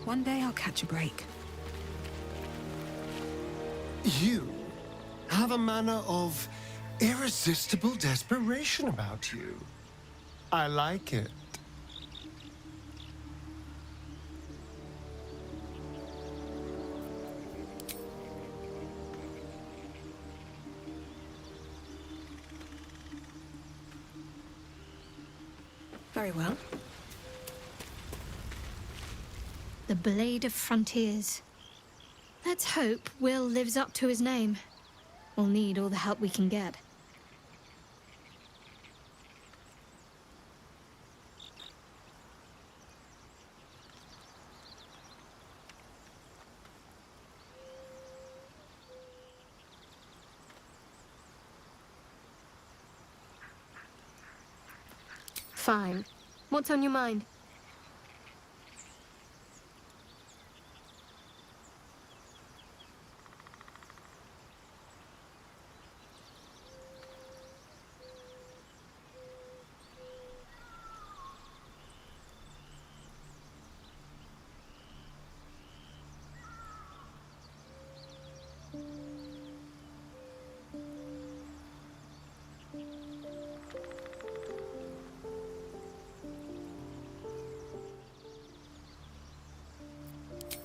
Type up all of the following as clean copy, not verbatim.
One day I'll catch a break. You have a manner of irresistible desperation about you. I like it. Very well. The Blade of Frontiers. Let's hope Will lives up to his name. We'll need all the help we can get. Fine. What's on your mind?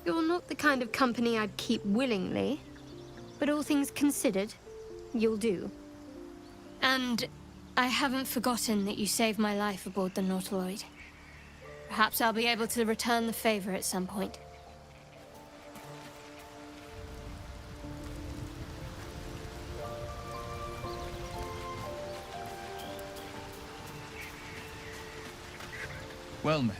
You're not the kind of company I'd keep willingly, but all things considered, you'll do. And I haven't forgotten that you saved my life aboard the Nautiloid. Perhaps I'll be able to return the favor at some point. Well met.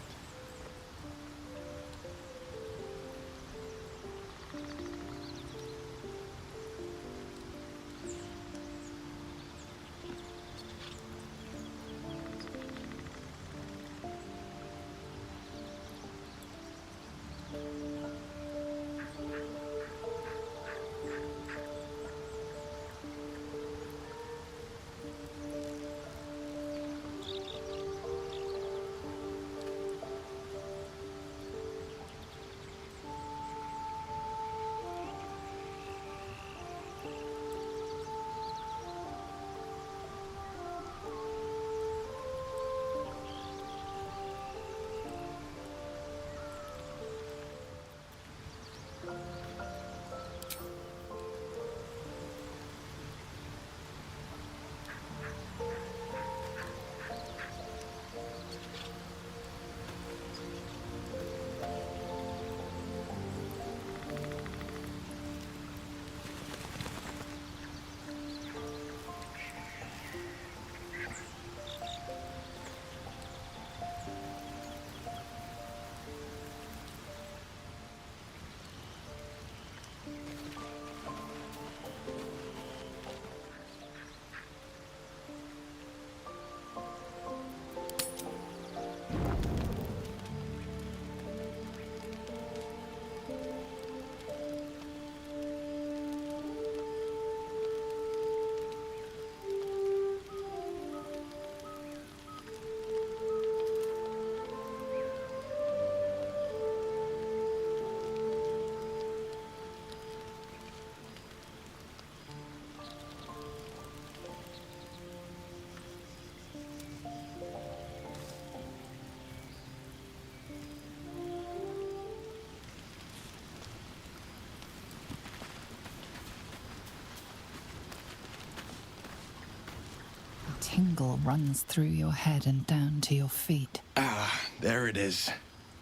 Tingle runs through your head and down to your feet. Ah, there it is.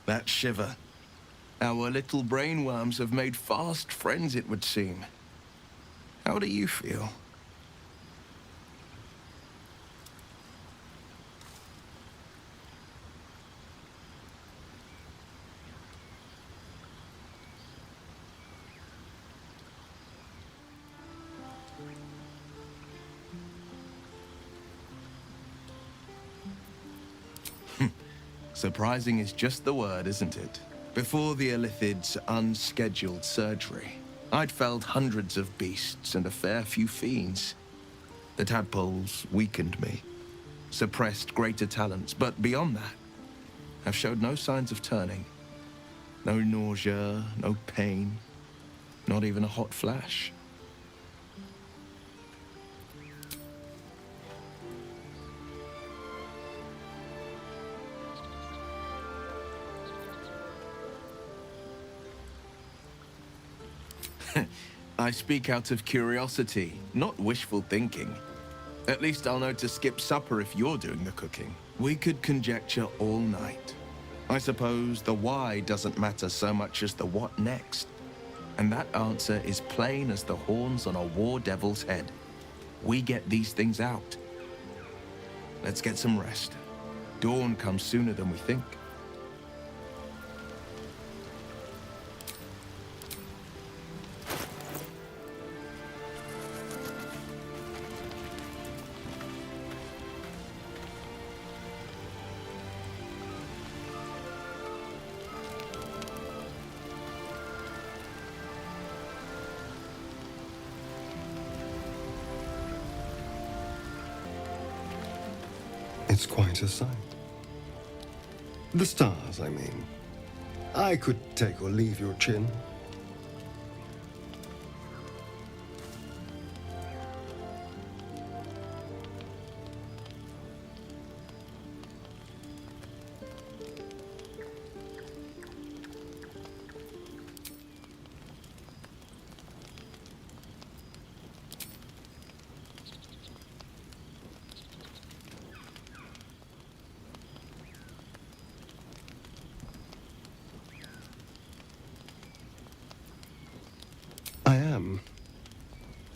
That shiver. Our little brainworms have made fast friends, it would seem. How do you feel? Surprising is just the word, isn't it? Before the Illithid's unscheduled surgery, I'd felled hundreds of beasts and a fair few fiends. The tadpoles weakened me, suppressed greater talents, but beyond that, have showed no signs of turning. No nausea, no pain, not even a hot flash. I speak out of curiosity, not wishful thinking. At least I'll know to skip supper if you're doing the cooking. We could conjecture all night. I suppose the why doesn't matter so much as the what next. And that answer is plain as the horns on a war devil's head. We get these things out. Let's get some rest. Dawn comes sooner than we think. It's quite a sight. The stars, I mean. I could take or leave your chin.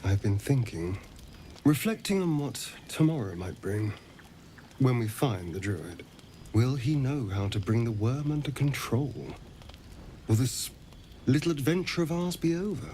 I've been thinking, reflecting on what tomorrow might bring. When we find the druid, will he know how to bring the worm under control? Will this little adventure of ours be over?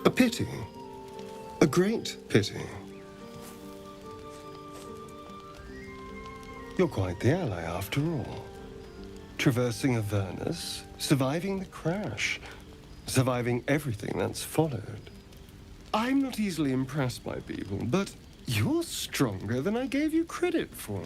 A pity. A great pity. You're quite the ally after all. Traversing Avernus, surviving the crash, surviving everything that's followed. I'm not easily impressed by people, but you're stronger than I gave you credit for.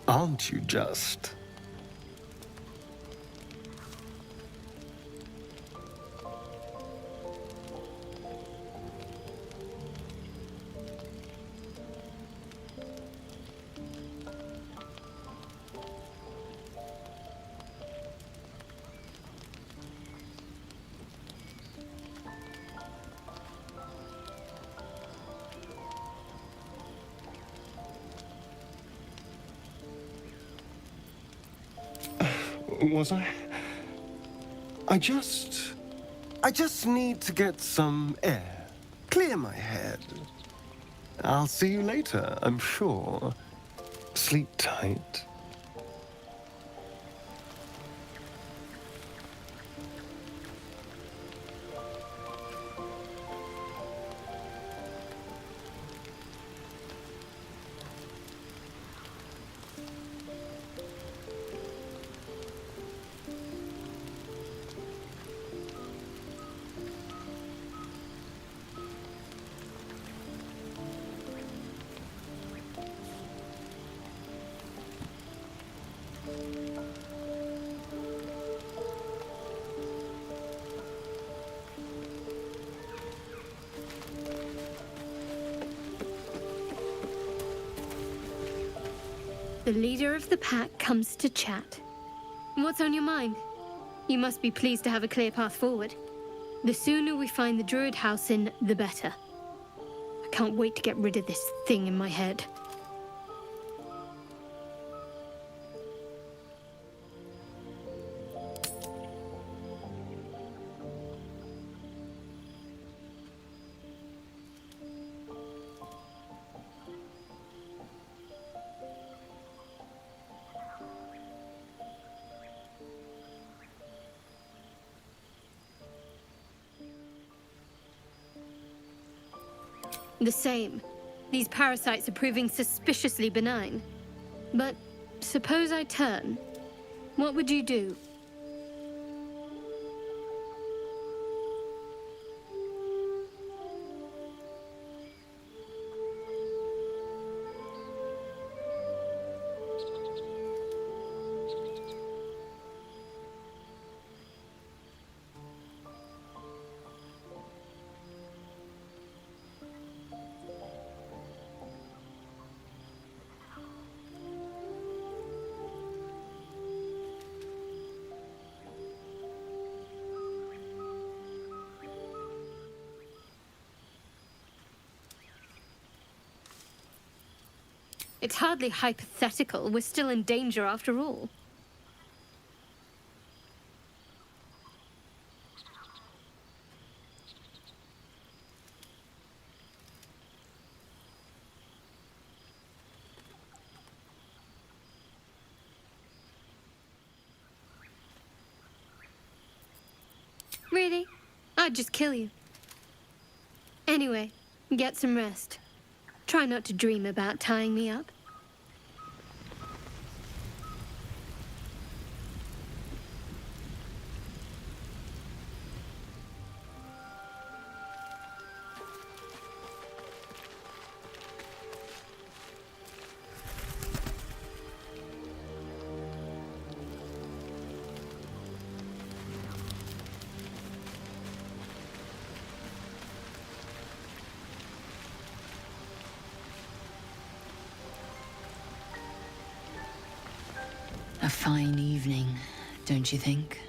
Aren't you just? Was I? I just need to get some air. Clear my head. I'll see you later, I'm sure. Sleep tight. The leader of the pack comes to chat. What's on your mind? You must be pleased to have a clear path forward. The sooner we find the Druid house in, the better. I can't wait to get rid of this thing in my head. The same. These parasites are proving suspiciously benign. But suppose I turn. What would you do? It's hardly hypothetical. We're still in danger after all. Really? I'd just kill you. Anyway, get some rest. Try not to dream about tying me up. A fine evening, don't you think?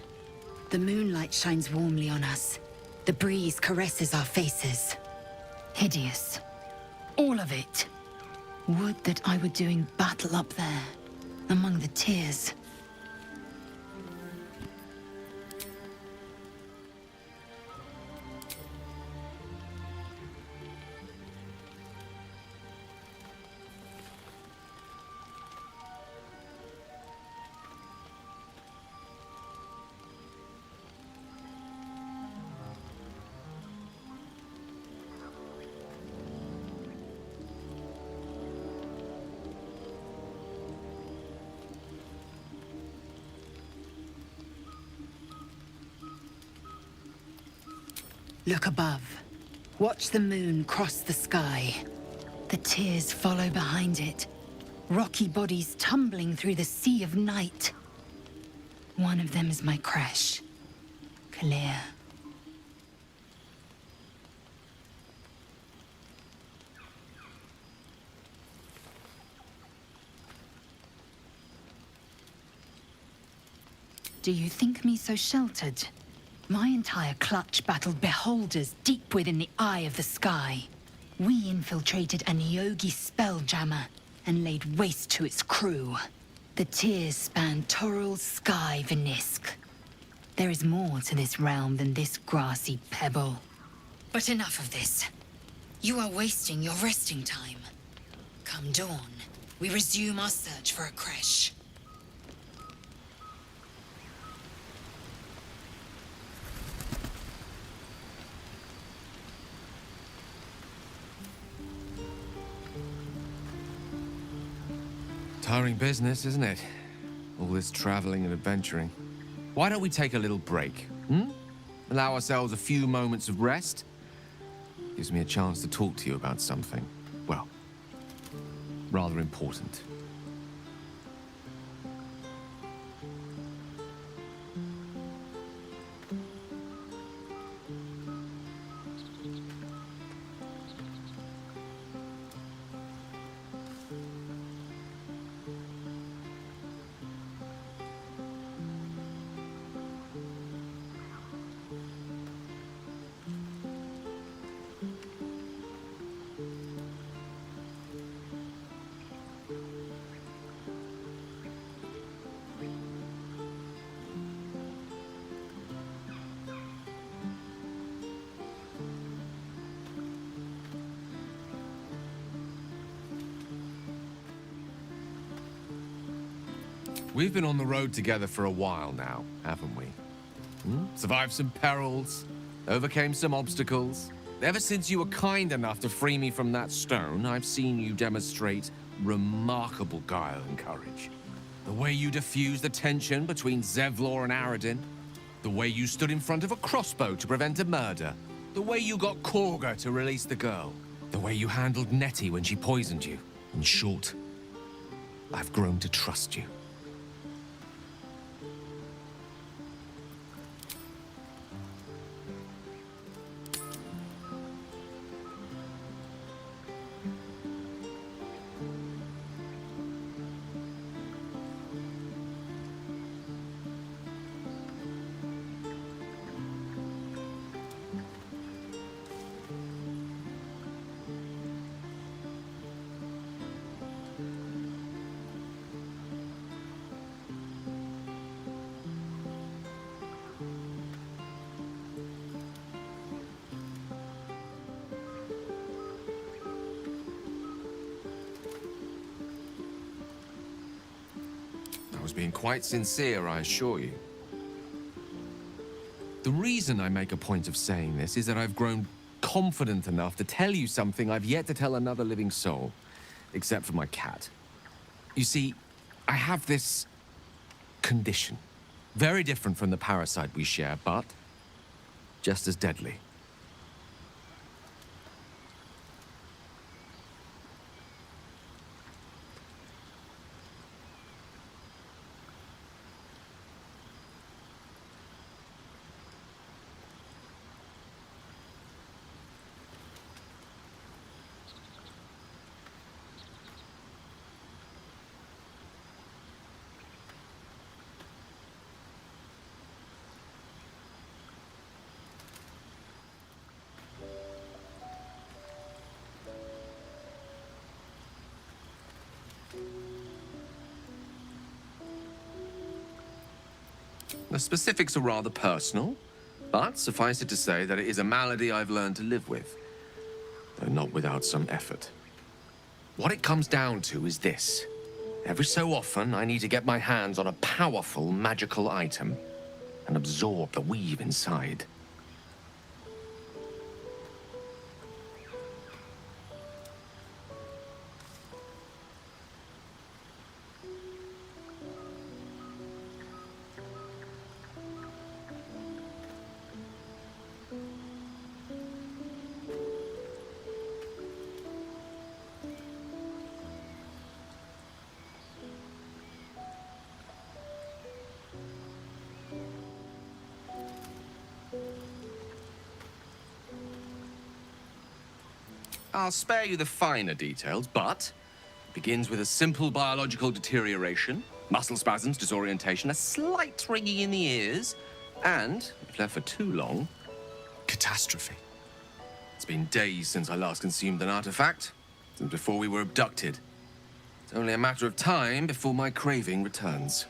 The moonlight shines warmly on us. The breeze caresses our faces. Hideous. All of it. Would that I were doing battle up there, among the tears. Look above. Watch the moon cross the sky. The tears follow behind it, rocky bodies tumbling through the sea of night. One of them is my crash. Clear. Do you think me so sheltered? My entire clutch battled beholders deep within the eye of the sky. We infiltrated a Neogi spelljammer and laid waste to its crew. The tears span Toral's sky, Vinisk. There is more to this realm than this grassy pebble. But enough of this. You are wasting your resting time. Come dawn, we resume our search for a creche. Tiring business, isn't it? All this traveling and adventuring. Why don't we take a little break, Allow ourselves a few moments of rest? Gives me a chance to talk to you about something, well, rather important. We've been on the road together for a while now, haven't we? Survived some perils, overcame some obstacles. Ever since you were kind enough to free me from that stone, I've seen you demonstrate remarkable guile and courage. The way you diffused the tension between Zevlor and Aradin. The way you stood in front of a crossbow to prevent a murder. The way you got Korga to release the girl. The way you handled Nettie when she poisoned you. In short, I've grown to trust you. I was being quite sincere, I assure you. The reason I make a point of saying this is that I've grown confident enough to tell you something I've yet to tell another living soul, except for my cat. You see, I have this condition. Very different from the parasite we share, but just as deadly. The specifics are rather personal, but suffice it to say that it is a malady I've learned to live with, though not without some effort. What it comes down to is this. Every so often, I need to get my hands on a powerful magical item and absorb the weave inside. I'll spare you the finer details, but it begins with a simple biological deterioration, muscle spasms, disorientation, a slight ringing in the ears, and, if left for too long, catastrophe. It's been days since I last consumed an artifact, since before we were abducted. It's only a matter of time before my craving returns.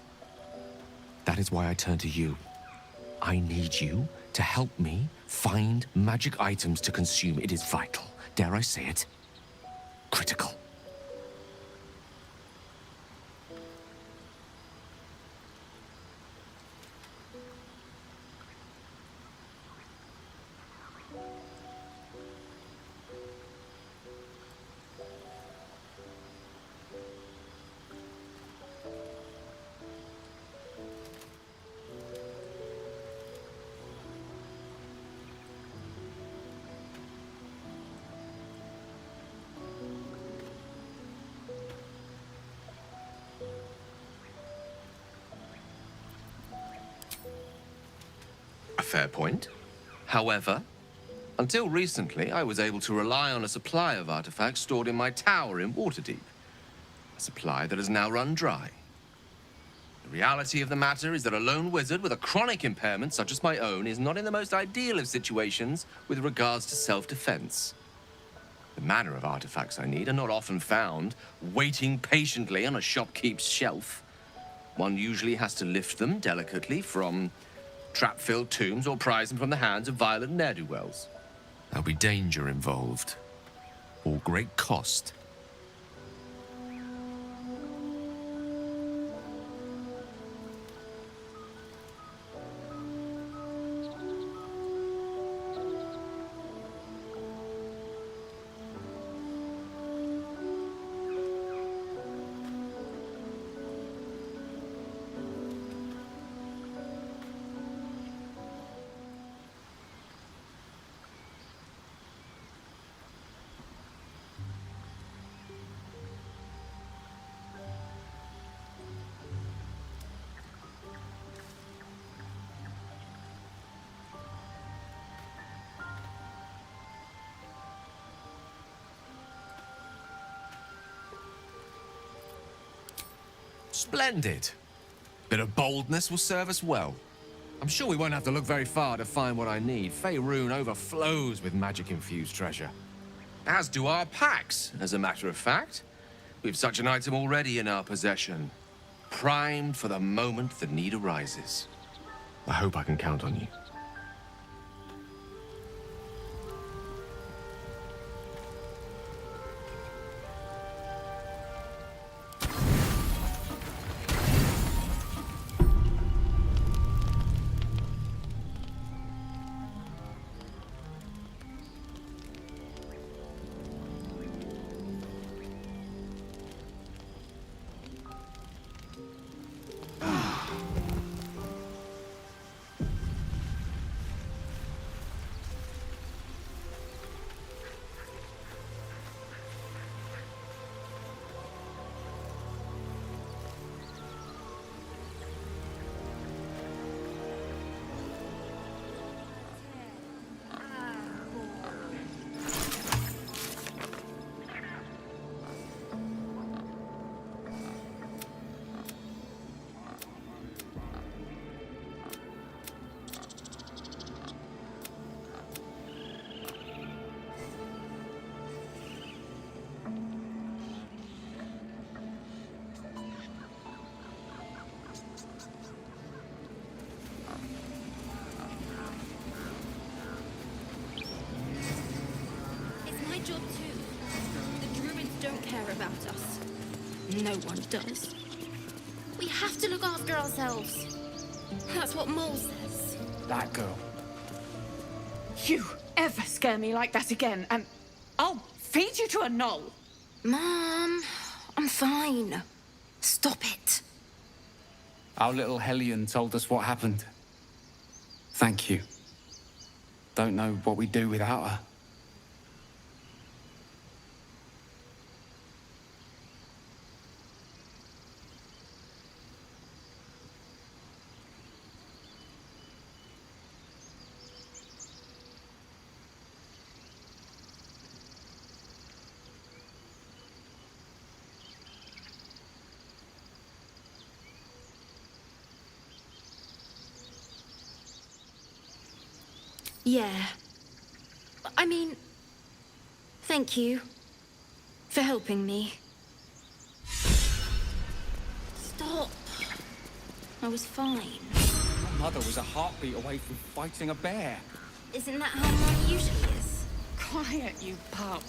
That is why I turn to you. I need you to help me find magic items to consume. It is vital. Dare I say it? Critical. Fair point. However, until recently, I was able to rely on a supply of artifacts stored in my tower in Waterdeep. A supply that has now run dry. The reality of the matter is that a lone wizard with a chronic impairment such as my own is not in the most ideal of situations with regards to self-defense. The manner of artifacts I need are not often found waiting patiently on a shopkeep's shelf. One usually has to lift them delicately from trap-filled tombs or prize them from the hands of violent ne'er-do-wells. There'll be danger involved, or great cost. Splendid. Bit of boldness will serve us well. I'm sure we won't have to look very far to find what I need. Faerun overflows with magic-infused treasure. As do our packs, as a matter of fact. We've such an item already in our possession. Primed for the moment the need arises. I hope I can count on you. Job too. The druids don't care about us. No one does. We have to look after ourselves. That's what Mole says. That girl. You ever scare me like that again, and I'll feed you to a knoll. Mom, I'm fine. Stop it. Our little Hellion told us what happened. Thank you. Don't know what we'd do without her. Yeah. I mean, thank you for helping me. Stop. I was fine. My mother was a heartbeat away from fighting a bear. Isn't that how Mum usually is? Quiet, you pup.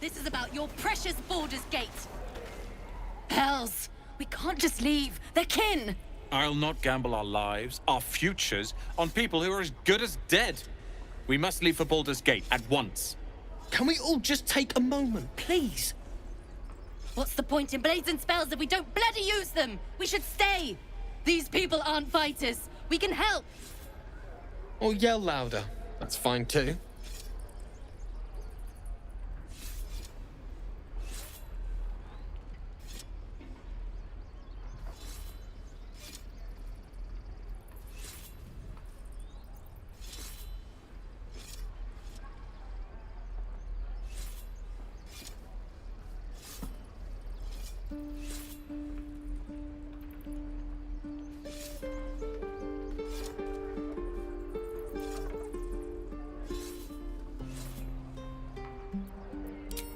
This is about your precious Baldur's Gate. Hells, we can't just leave. They're kin. I'll not gamble our lives, our futures, on people who are as good as dead. We must leave for Baldur's Gate at once. Can we all just take a moment, please? What's the point in blades and spells if we don't bloody use them? We should stay. These people aren't fighters. We can help. Or yell louder. That's fine too.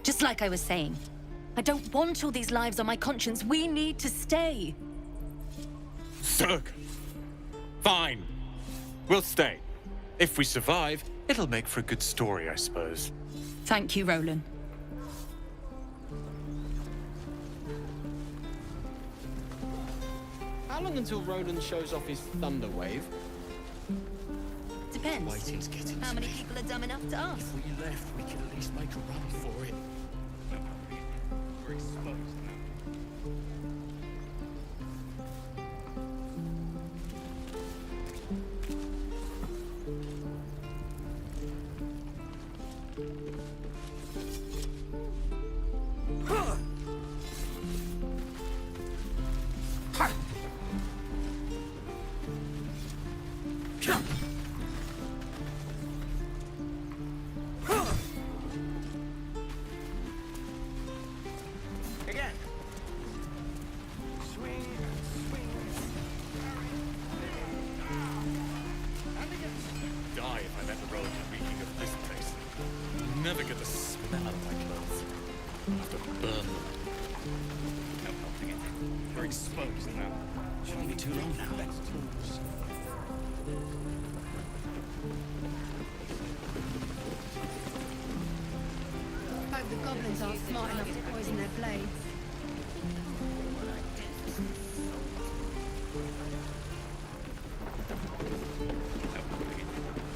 Just like I was saying, I don't want all these lives on my conscience. We need to stay. Zerg! Fine. We'll stay. If we survive, it'll make for a good story, I suppose. Thank you, Roland. How long until Roland shows off his thunder wave? Depends. Waiting's getting How many people are dumb enough to ask? If we left, we could at least make a run for it. We're exposed now. Die if I met the road reeking of this place. Never get the smell out of my clothes. I'll have to burn them. We're exposed now. Shouldn't be too long now. Hope the goblins aren't smart enough to poison their blades.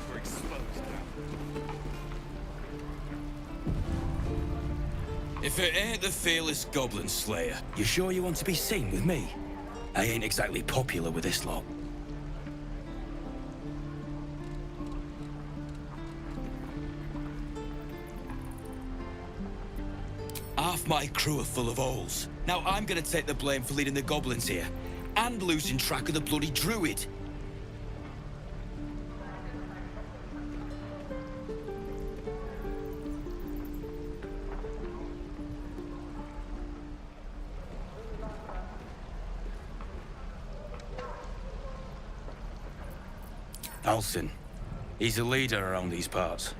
We're exposed now. If it ain't the fearless Goblin Slayer, you sure you want to be seen with me? I ain't exactly popular with this lot. Half my crew are full of holes. Now I'm gonna take the blame for leading the goblins here, and losing track of the bloody druid. Alcin. He's a leader around these parts.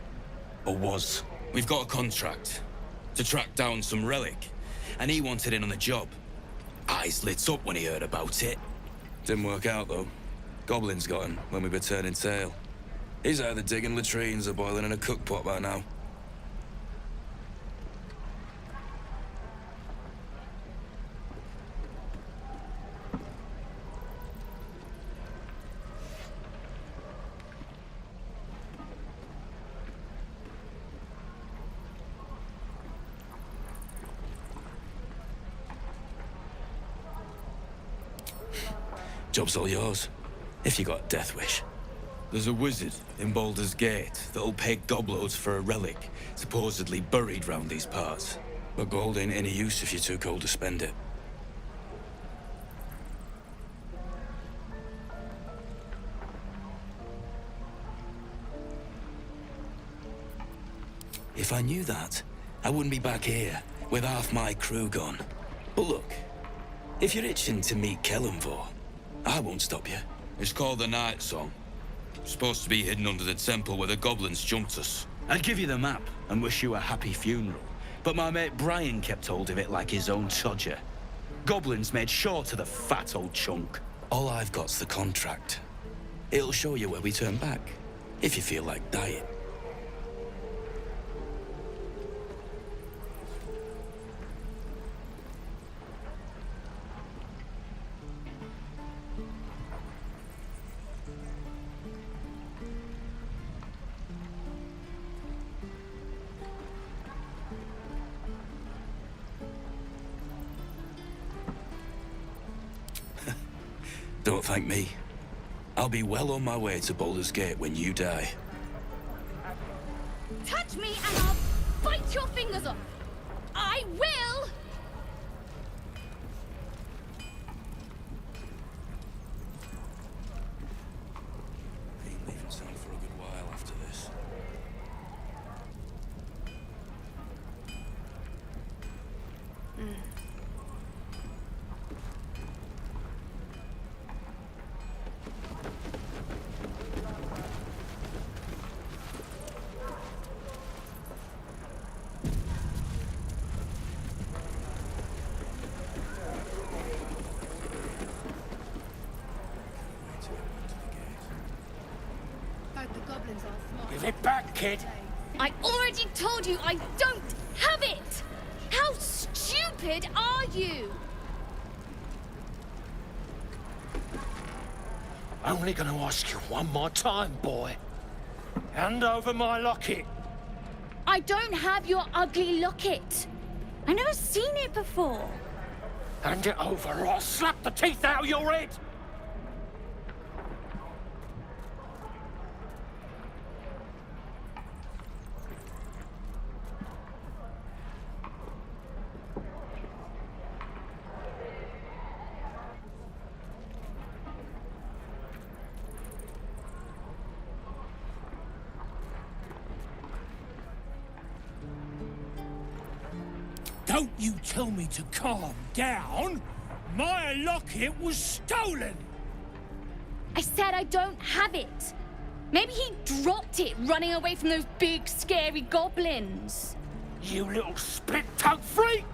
Or was. We've got a contract to track down some relic, and he wanted in on the job. Eyes lit up when he heard about it. Didn't work out, though. Goblins got him when we were turning tail. He's either digging latrines or boiling in a cookpot by now. Job's all yours, if you got a death wish. There's a wizard in Baldur's Gate that'll pay gobloads for a relic, supposedly buried round these parts. But gold ain't any use if you're too cold to spend it. If I knew that, I wouldn't be back here, with half my crew gone. But look, if you're itching to meet Kellenvor, I won't stop you. It's called the Night Song. Supposed to be hidden under the temple where the goblins jumped us. I'd give you the map and wish you a happy funeral, but my mate Brian kept hold of it like his own todger. Goblins made sure to the fat old chunk. All I've got's the contract. It'll show you where we turn back, if you feel like dying. Don't thank me. I'll be well on my way to Baldur's Gate when you die. Touch me and I'll bite your fingers off! I will! Ain't leaving town for a good while after this. Give it back, kid. I already told you I don't have it! How stupid are you? Only gonna ask you one more time, boy. Hand over my locket. I don't have your ugly locket. I've never seen it before. Hand it over or I'll slap the teeth out of your head. Don't you tell me to calm down. My locket was stolen. I said I don't have it. Maybe he dropped it running away from those big, scary goblins. You little split-tongued freak!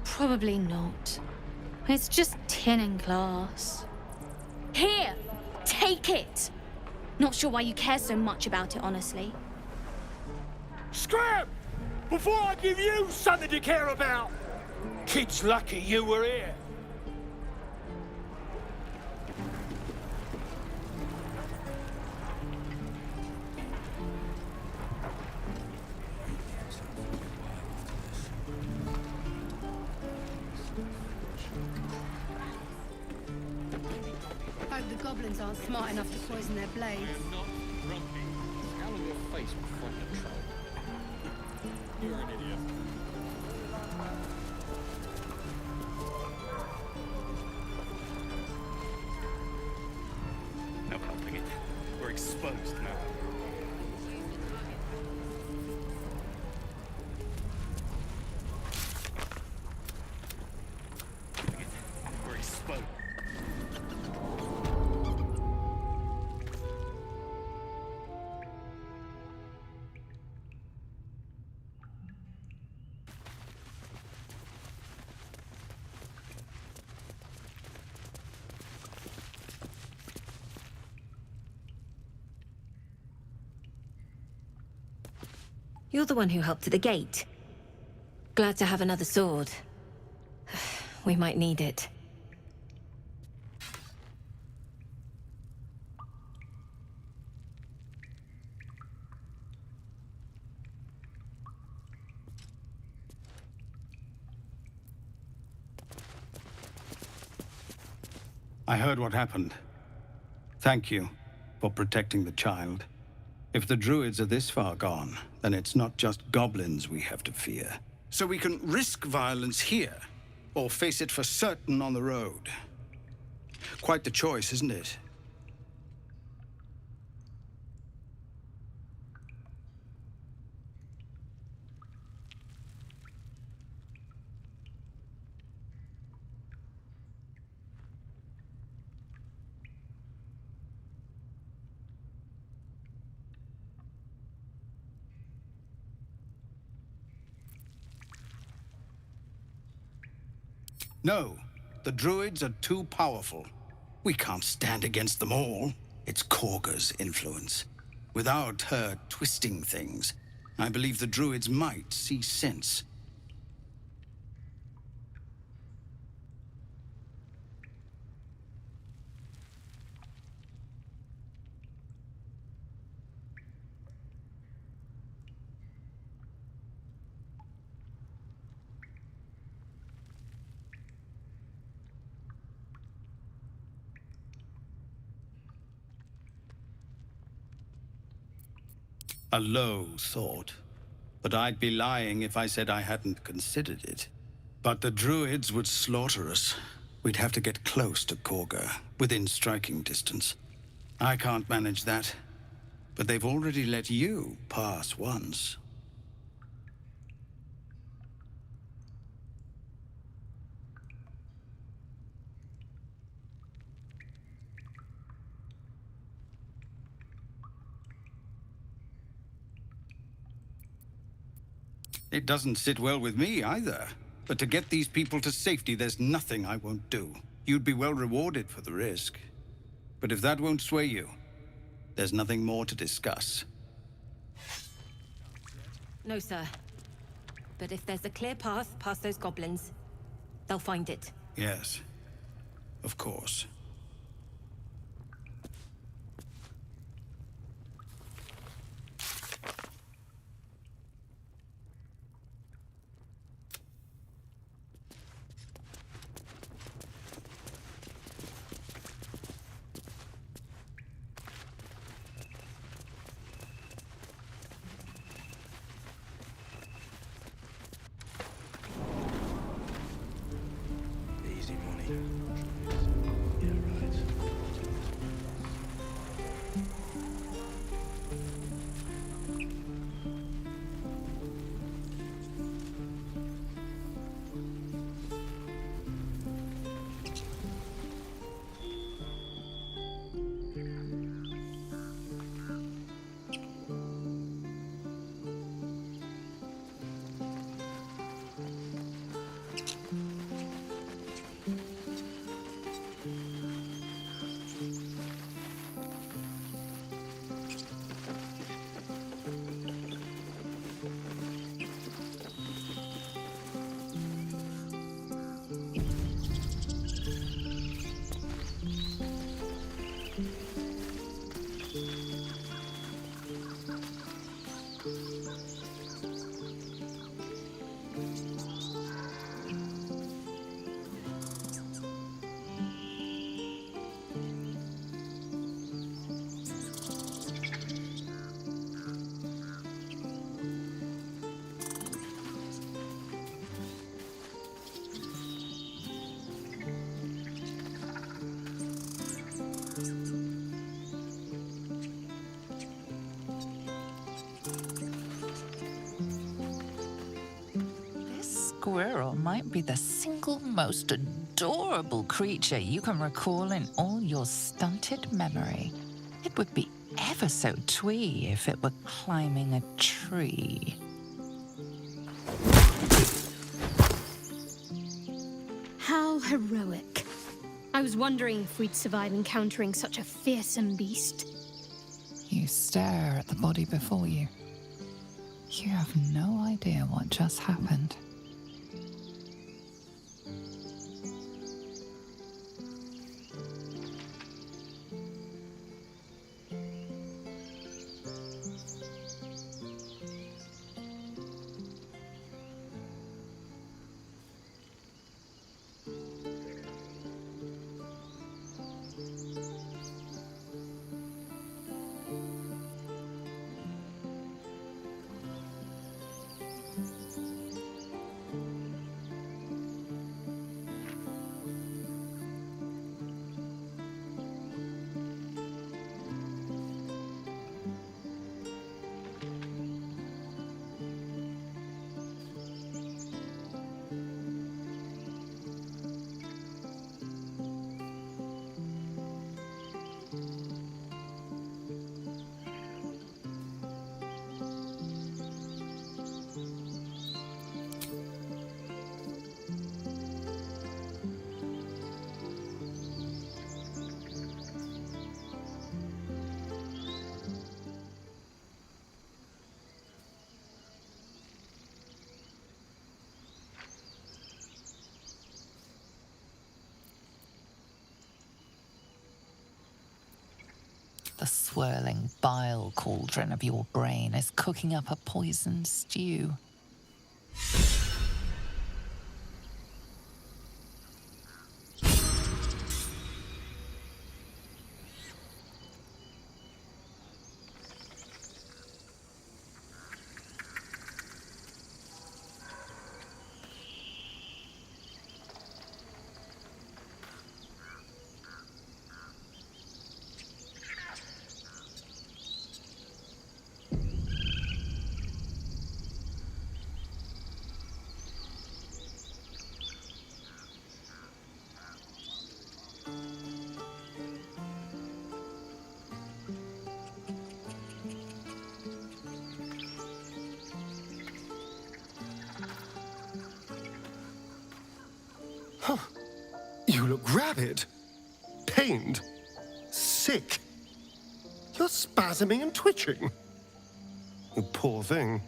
Probably not. It's just tin and glass. Here! Take it! Not sure why you care so much about it, honestly. Scram! Before I give you something to care about! Kid's lucky you were here. Hope the goblins aren't smart enough to poison their blades. Not grumpy. Scowl on your face will find a troll. You're an idiot. No helping it. We're exposed now. We're exposed. You're the one who helped at the gate. Glad to have another sword. We might need it. I heard what happened. Thank you for protecting the child. If the druids are this far gone, then it's not just goblins we have to fear. So we can risk violence here, or face it for certain on the road. Quite the choice, isn't it? No, the druids are too powerful. We can't stand against them all. It's Korga's influence. Without her twisting things, I believe the druids might see sense. A low thought. but I'd be lying if I said I hadn't considered it. But the druids would slaughter us. We'd have to get close to Korga, within striking distance. I can't manage that, but they've already let you pass once. It doesn't sit well with me either. But to get these people to safety, there's nothing I won't do. You'd be well rewarded for the risk. But if that won't sway you, there's nothing more to discuss. No, sir. But if there's a clear path past those goblins, they'll find it. Yes, of course. Easy money. Yeah, right. Squirrel might be the single most adorable creature you can recall in all your stunted memory. It would be ever so twee if it were climbing a tree. How heroic. I was wondering if we'd survive encountering such a fearsome beast. You stare at the body before you. You have no idea what just happened. The swirling bile cauldron of your brain is cooking up a poisoned stew. You look rabid, pained, sick. You're spasming and twitching. You poor thing.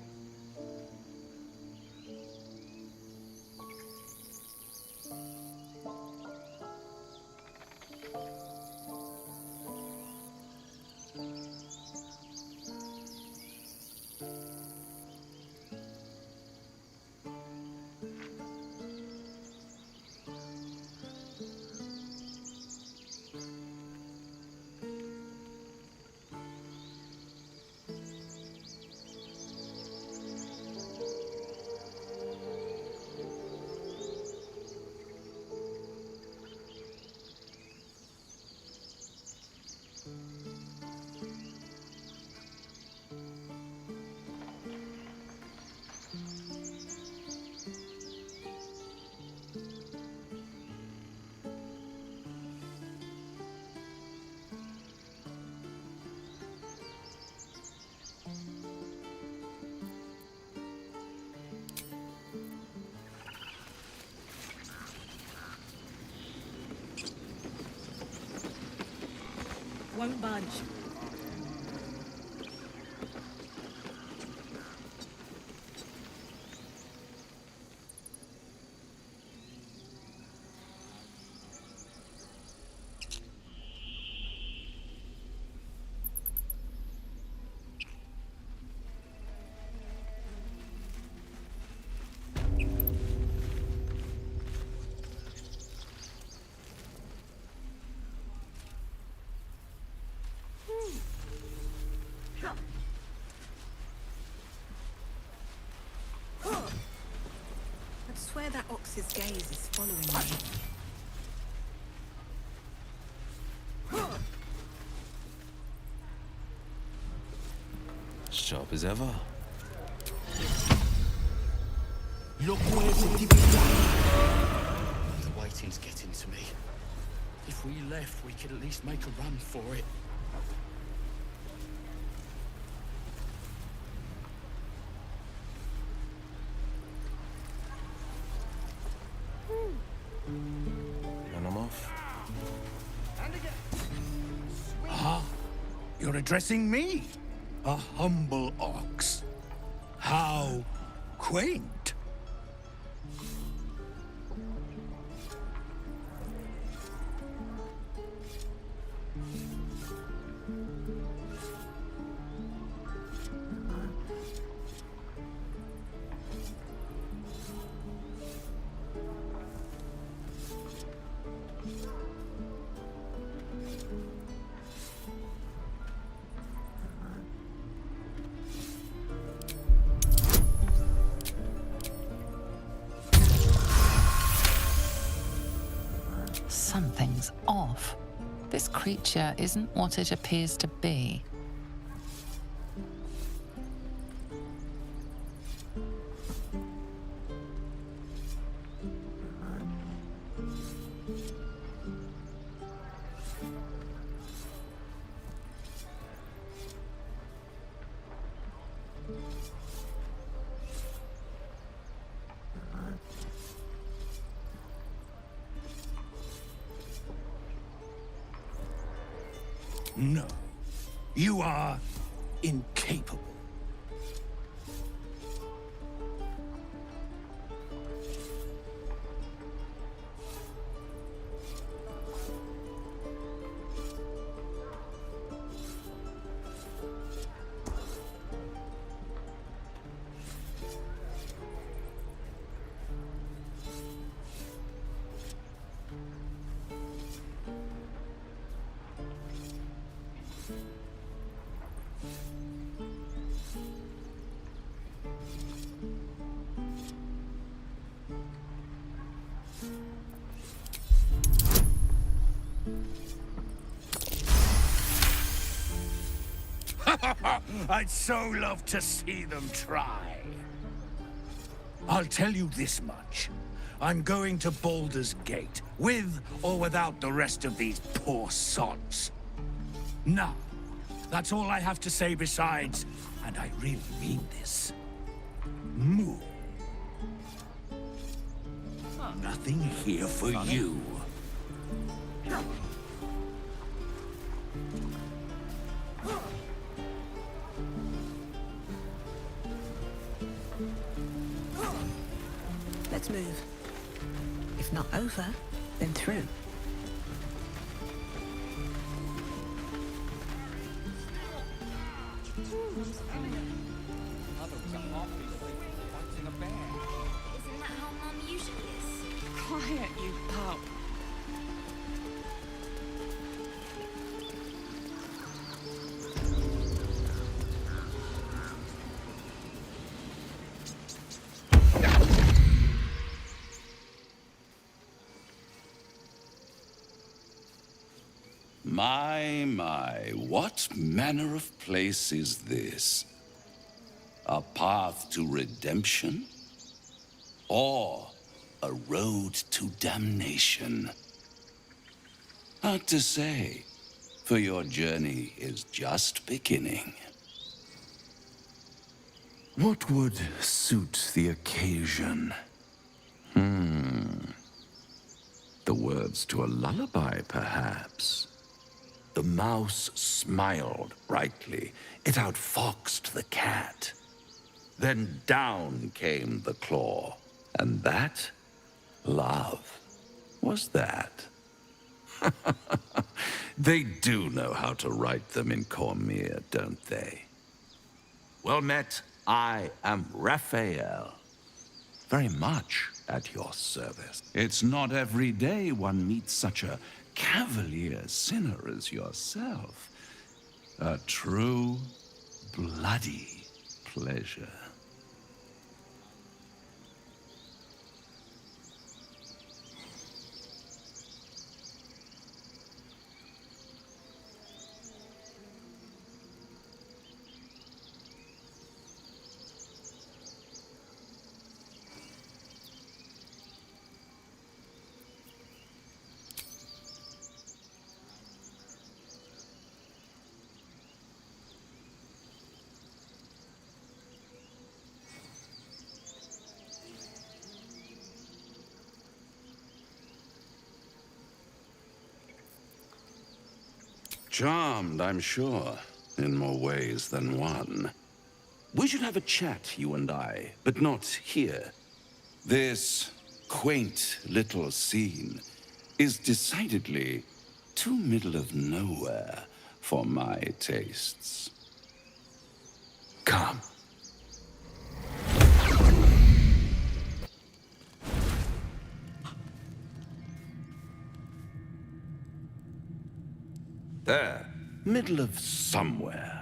Won't budge. I swear that ox's gaze is following me. Sharp as ever. Look where's it The waiting's getting to me. If we left, we could at least make a run for it. And I'm off. Ah, you're addressing me? A humble ox. How quaint. Something's off. This creature isn't what it appears to be. No. You are incapable. I'd so love to see them try. I'll tell you this much. I'm going to Baldur's Gate, with or without the rest of these poor sods. Now, that's all I have to say besides, and I really mean this, moo. Huh. Nothing here for you. Let's move. If not over, then through. Isn't that how Mum usually is? Quiet, you pup. My, what manner of place is this? A path to redemption? Or a road to damnation? Hard to say, for your journey is just beginning. What would suit the occasion? The words to a lullaby, perhaps. The mouse smiled brightly. It outfoxed the cat. Then down came the claw. And that, love, was that. They do know how to write them in Cormier, don't they? Well met, I am Raphael. Very much at your service. It's not every day one meets such a cavalier sinner as yourself. A true, bloody pleasure. Charmed, I'm sure, in more ways than one. We should have a chat, you and I, but not here. This quaint little scene is decidedly too middle of nowhere for my tastes. Come. There, middle of somewhere.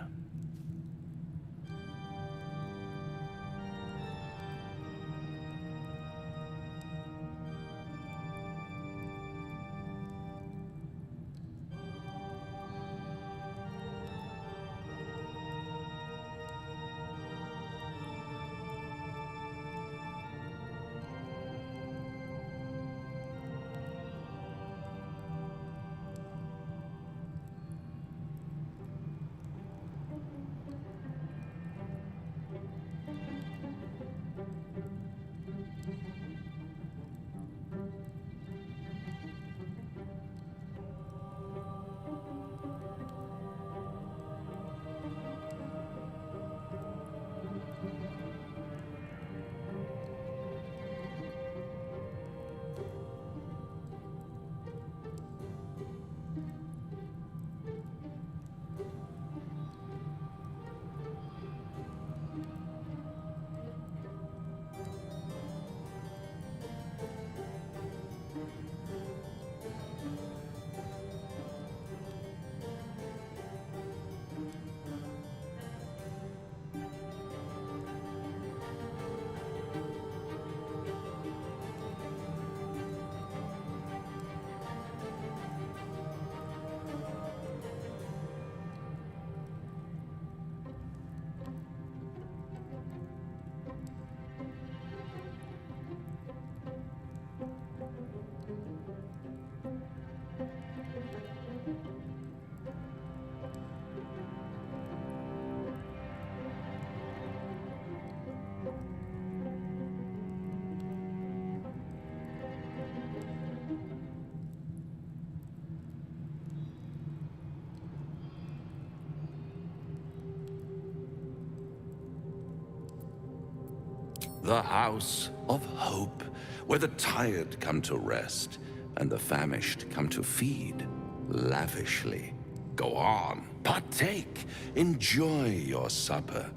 The house of hope, where the tired come to rest and the famished come to feed lavishly. Go on, partake, enjoy your supper.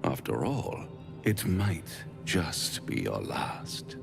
After all, it might just be your last.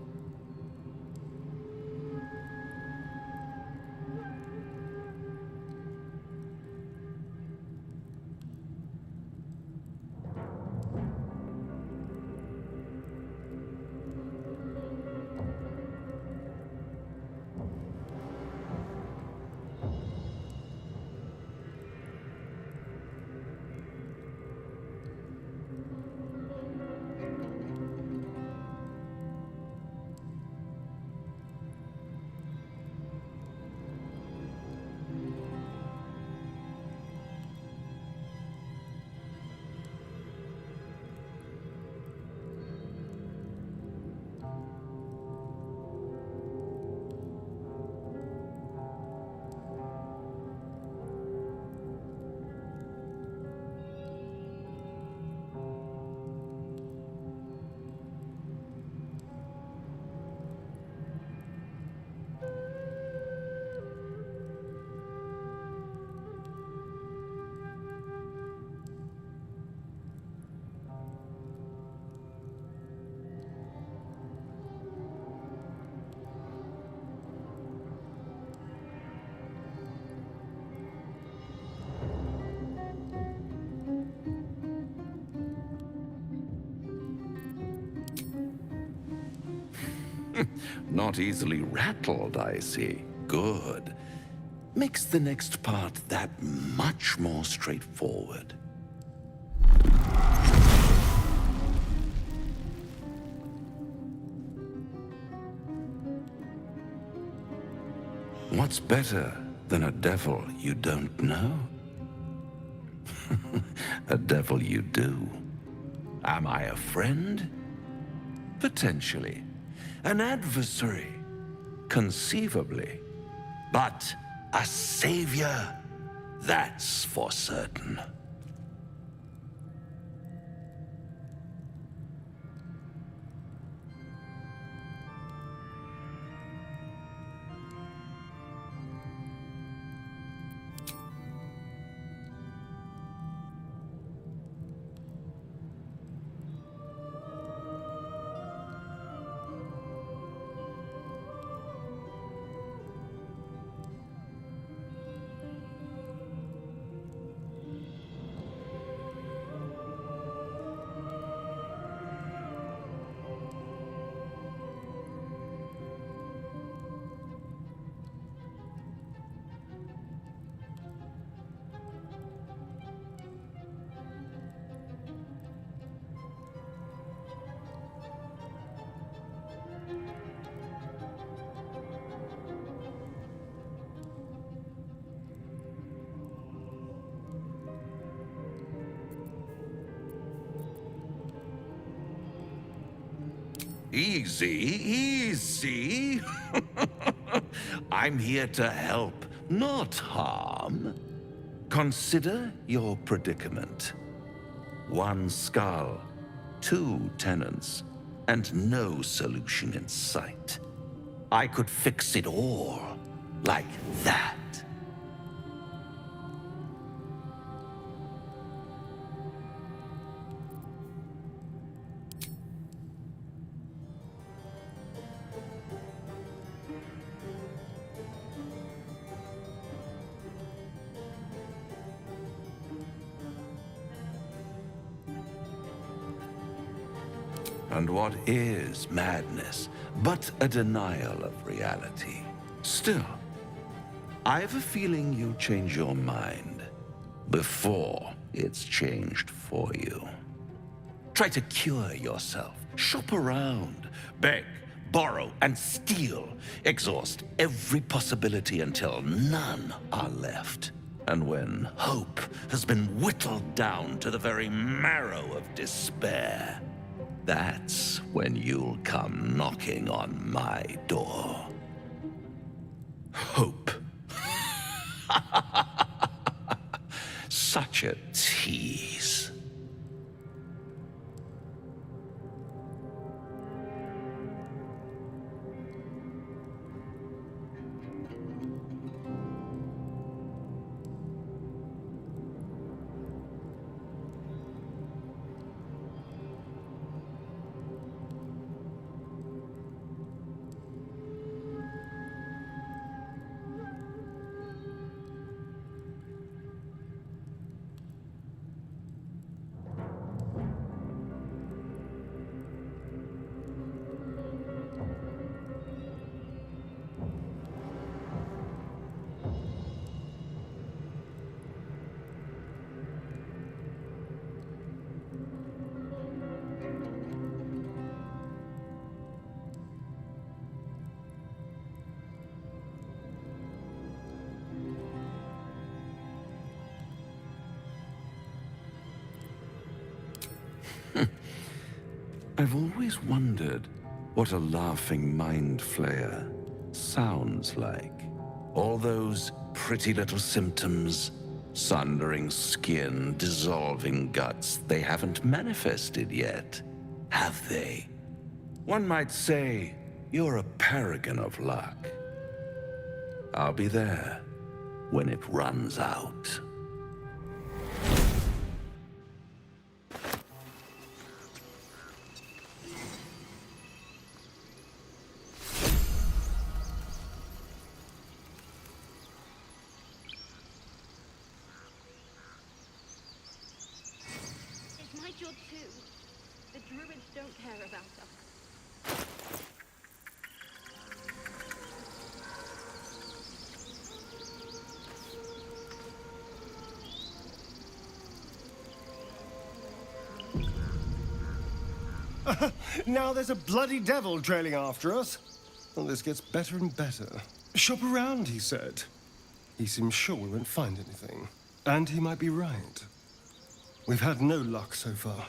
Not easily rattled, I see. Good. Makes the next part that much more straightforward. What's better than a devil you don't know? A devil you do. Am I a friend? Potentially. An adversary? Conceivably. But a savior? That's for certain. Easy, easy. I'm here to help, not harm. Consider your predicament. One skull, 2 tenants, and no solution in sight. I could fix it all, like that. And what is madness but a denial of reality? Still, I have a feeling you'll change your mind before it's changed for you. Try to cure yourself, shop around, beg, borrow, and steal. Exhaust every possibility until none are left. And when hope has been whittled down to the very marrow of despair, that's when you'll come knocking on my door. Hope. Such a tease. I've always wondered what a laughing mind flayer sounds like. All those pretty little symptoms, sundering skin, dissolving guts, they haven't manifested yet, have they? One might say you're a paragon of luck. I'll be there when it runs out. It's my job too. The druids don't care about us. Now there's a bloody devil trailing after us. Well, this gets better and better. Shop around, he said. He seems sure we won't find anything. And he might be right. We've had no luck so far.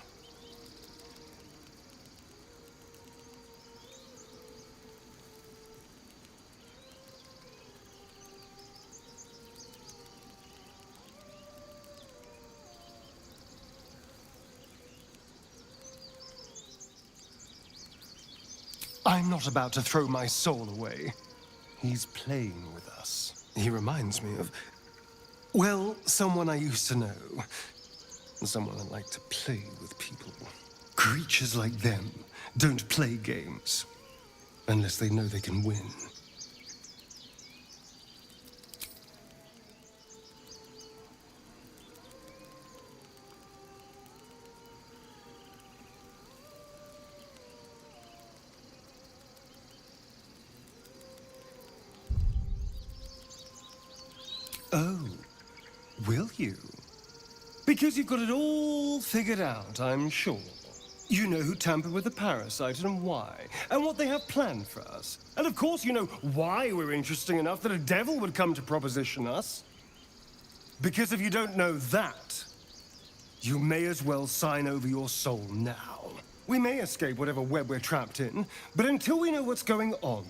I'm not about to throw my soul away. He's playing with us. He reminds me of, well, someone I used to know. Someone I like to play with people. Creatures like them don't play games unless they know they can win. Oh, will you? Because you've got it all figured out, I'm sure. You know who tampered with the parasite and why, and what they have planned for us. And of course you know why we're interesting enough that a devil would come to proposition us. Because if you don't know that, you may as well sign over your soul now. We may escape whatever web we're trapped in, but until we know what's going on,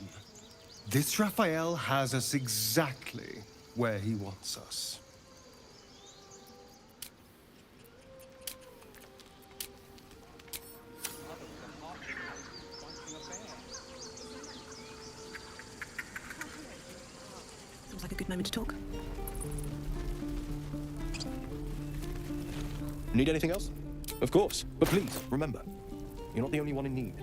this Raphael has us exactly where he wants us. Sounds like a good moment to talk. Need anything else? Of course. But please, remember, you're not the only one in need.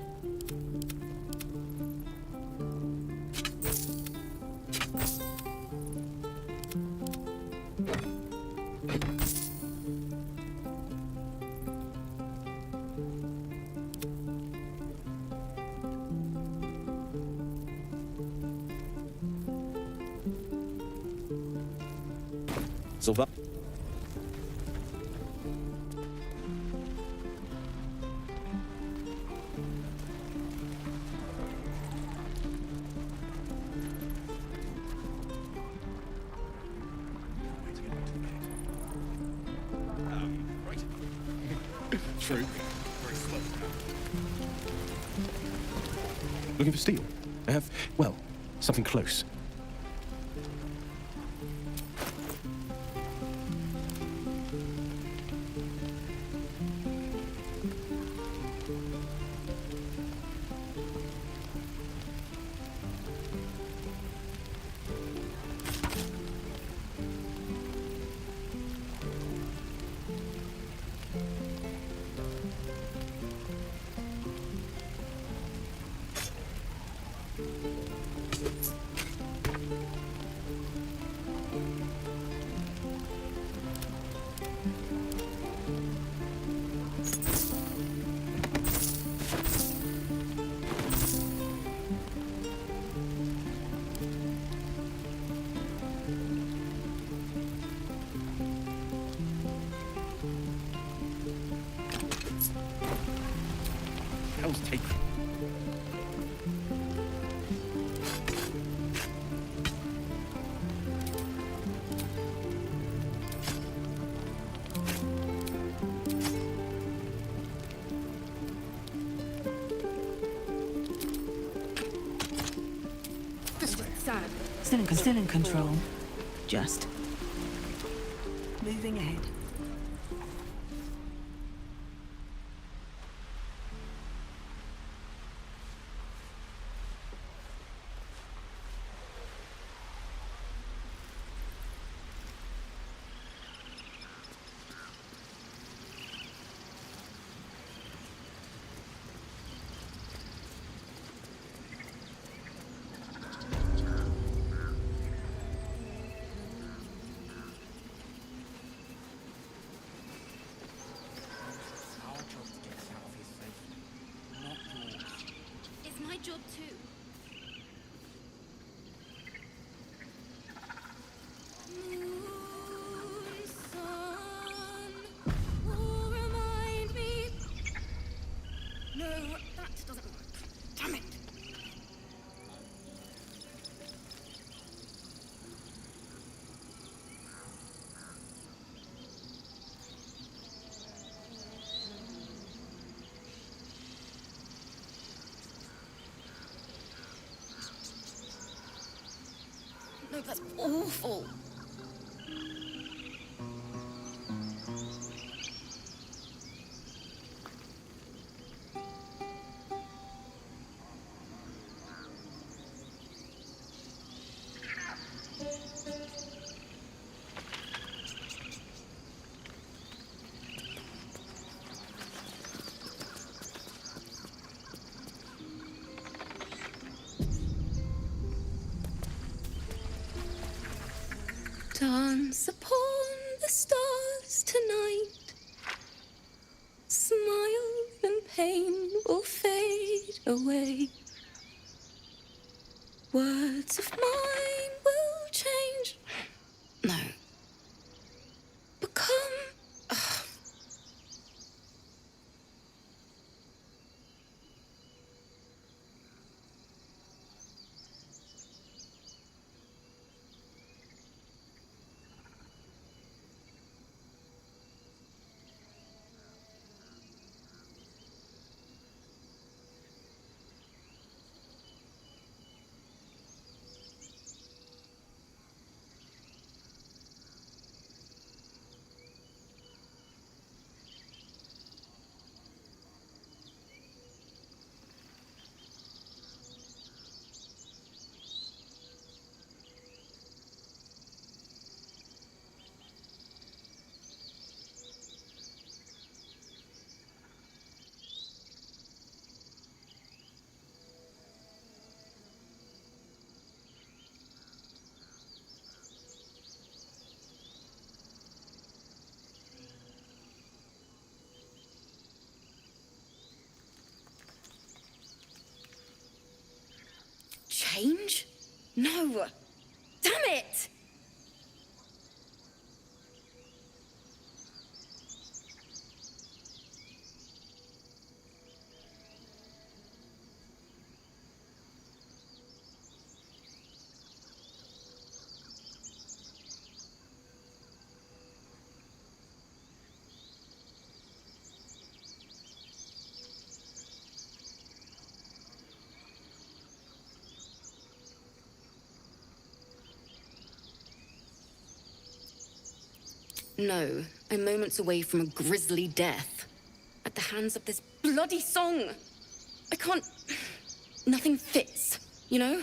Silva. True. Looking for steel? I have, well, something close. Still in control. Just. Moving ahead. It's my job too. Moon, sun, oh, remind me. No, that doesn't work. Damn it. No, that's awful. Dance upon the stars tonight. Smile and pain will fade away. Words of mine will change. No. Become. Change? No! Damn it! No, I'm moments away from a grisly death. At the hands of this bloody song. I can't... Nothing fits, you know?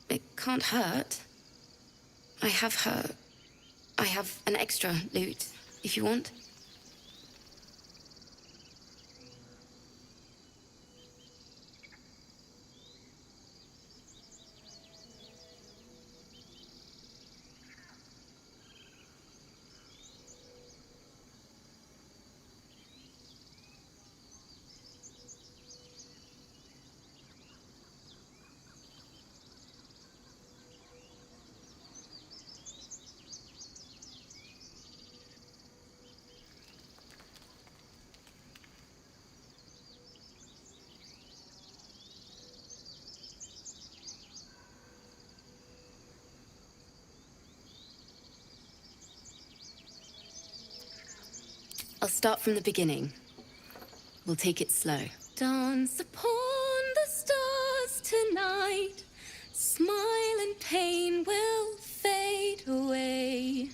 It can't hurt. I have her I have an extra loot, if you want. I'll start from the beginning. We'll take it slow. Dance upon the stars tonight. Smile and pain will fade away.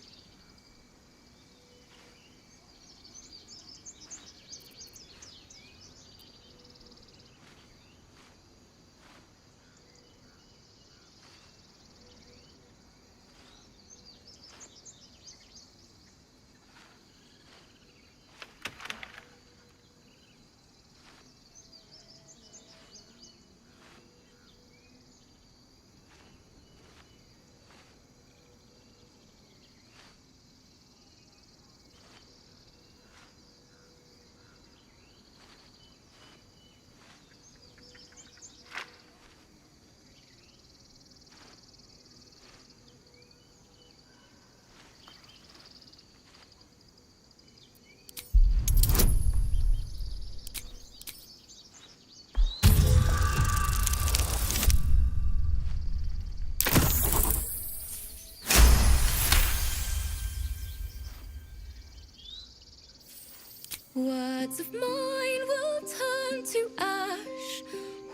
Words of mine will turn to ash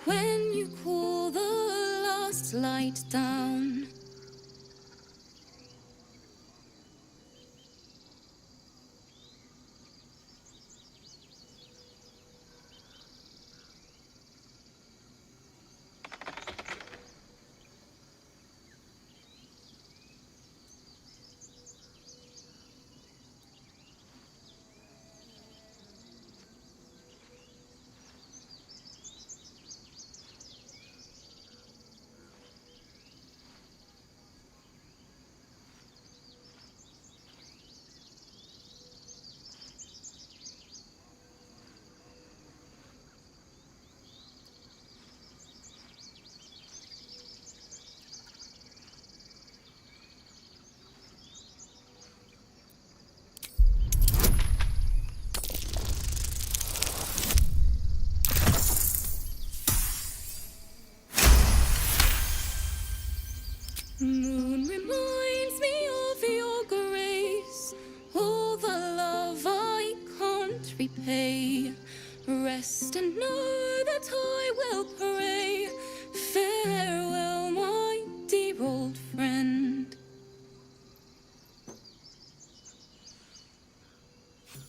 when you call the last light down. Moon reminds me of your grace, all the love I can't repay. Rest and know that I will pray. Farewell, my dear old friend.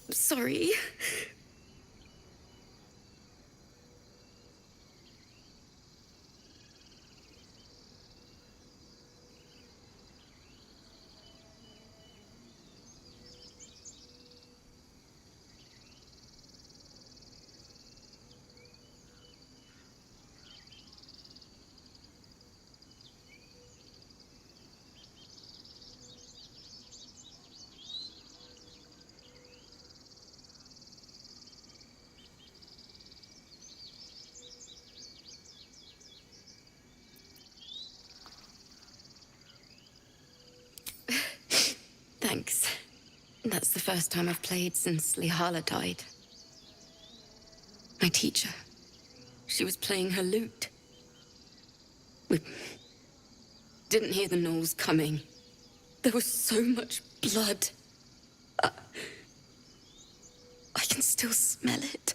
Sorry. Thanks. That's the first time I've played since Lihala died. My teacher. She was playing her lute. We didn't hear the gnolls coming. There was so much blood. I can still smell it.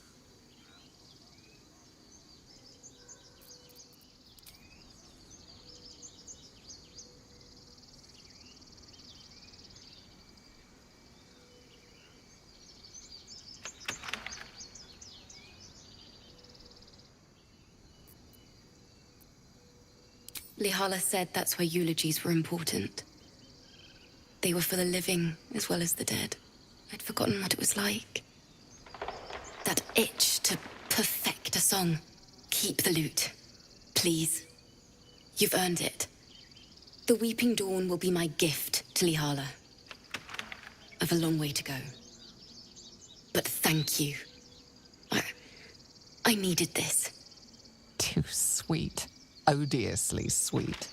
Lihala said that's where eulogies were important. They were for the living as well as the dead. I'd forgotten what it was like. That itch to perfect a song. Keep the lute, please. You've earned it. The Weeping Dawn will be my gift to Lihala. I've a long way to go. But thank you. I needed this. Too sweet. Odiously sweet.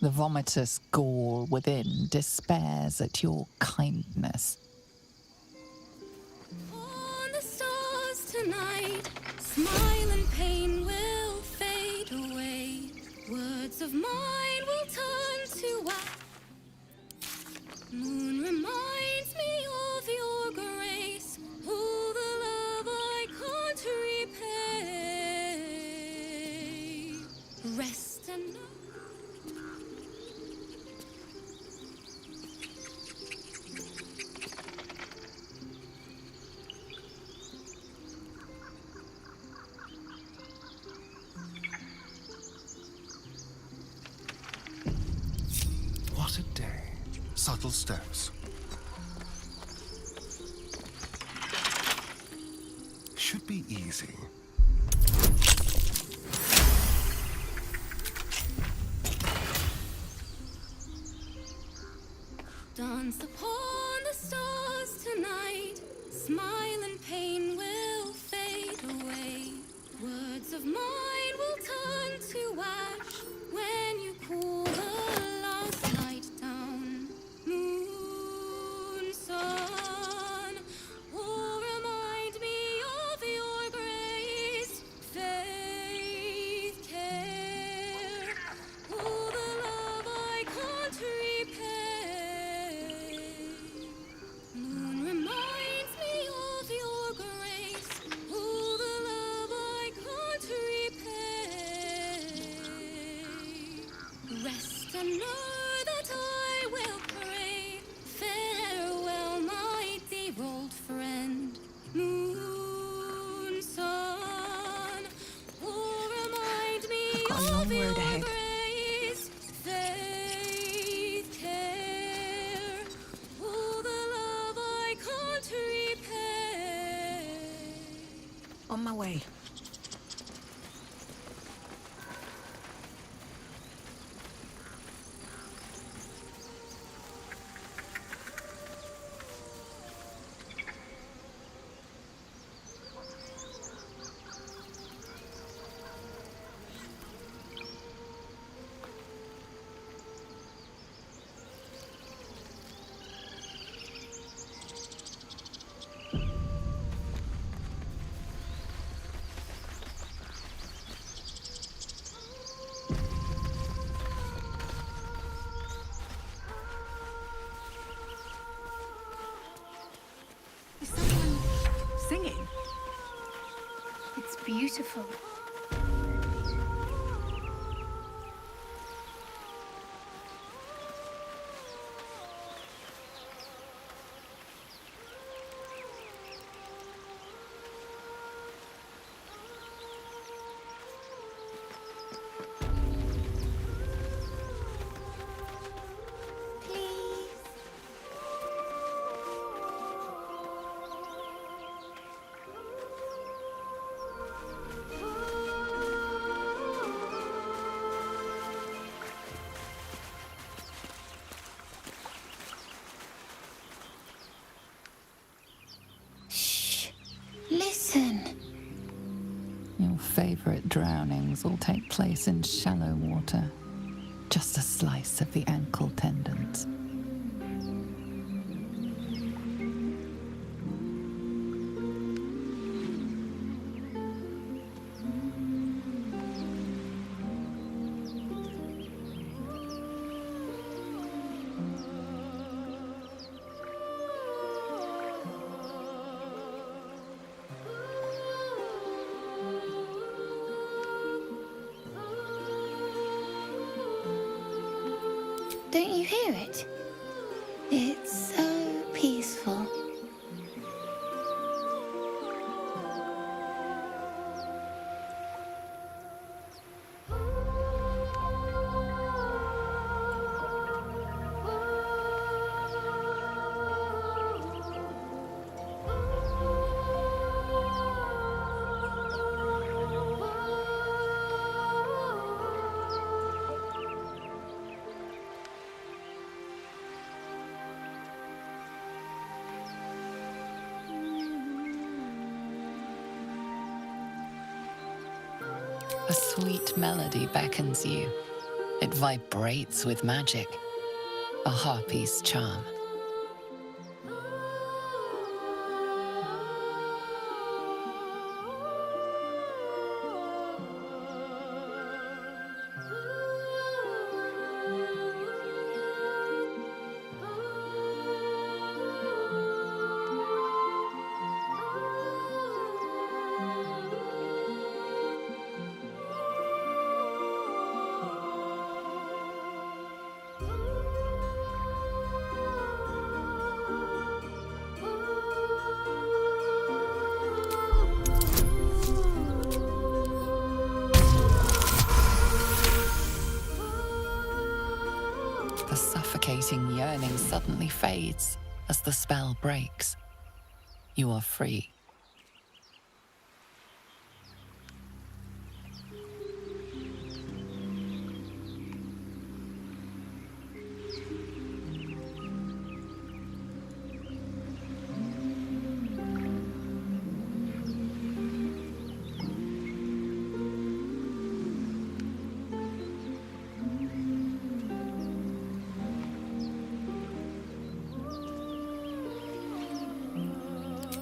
The vomitous gall within despairs at your kindness. On the stars tonight, smile and pain will fade away. Words of mine will turn to wax. Moon reminds me of your grace. All the love I can't repay. Rest and know. What a day. Subtle steps. Should be easy. Dance upon the stars tonight. Smile and pain will fade away. Words of mine will turn to ash when you cool the last light down. Moon, sun, oh, remind me of your grace. Faith, care, all the love I can't repay. Moon reminds me of your grace. All the love I can't repay. Rest and know that I will pray. Farewell, my dear old friend. Moon, sun, oh, remind me I've got a long of your road ahead. grace. Faith, care, all the love I can't repay. On my way. Is someone singing? It's beautiful. Listen. Your favorite drownings will take place in shallow water. Just a slice of the ankle tendons. Don't you hear it? It's so peaceful. sweet melody beckons you. It vibrates with magic, a harpy's charm. The suffocating yearning suddenly fades as the spell breaks. You are free.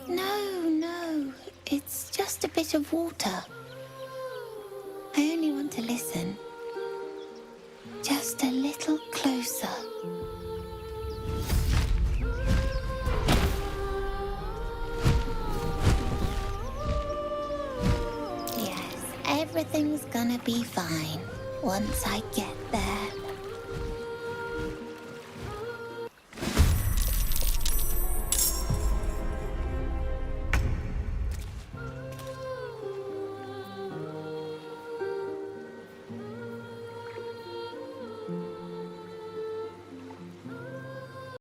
No, it's just a bit of water. I only want to listen. Just a little closer. Yes, everything's gonna be fine once I get there.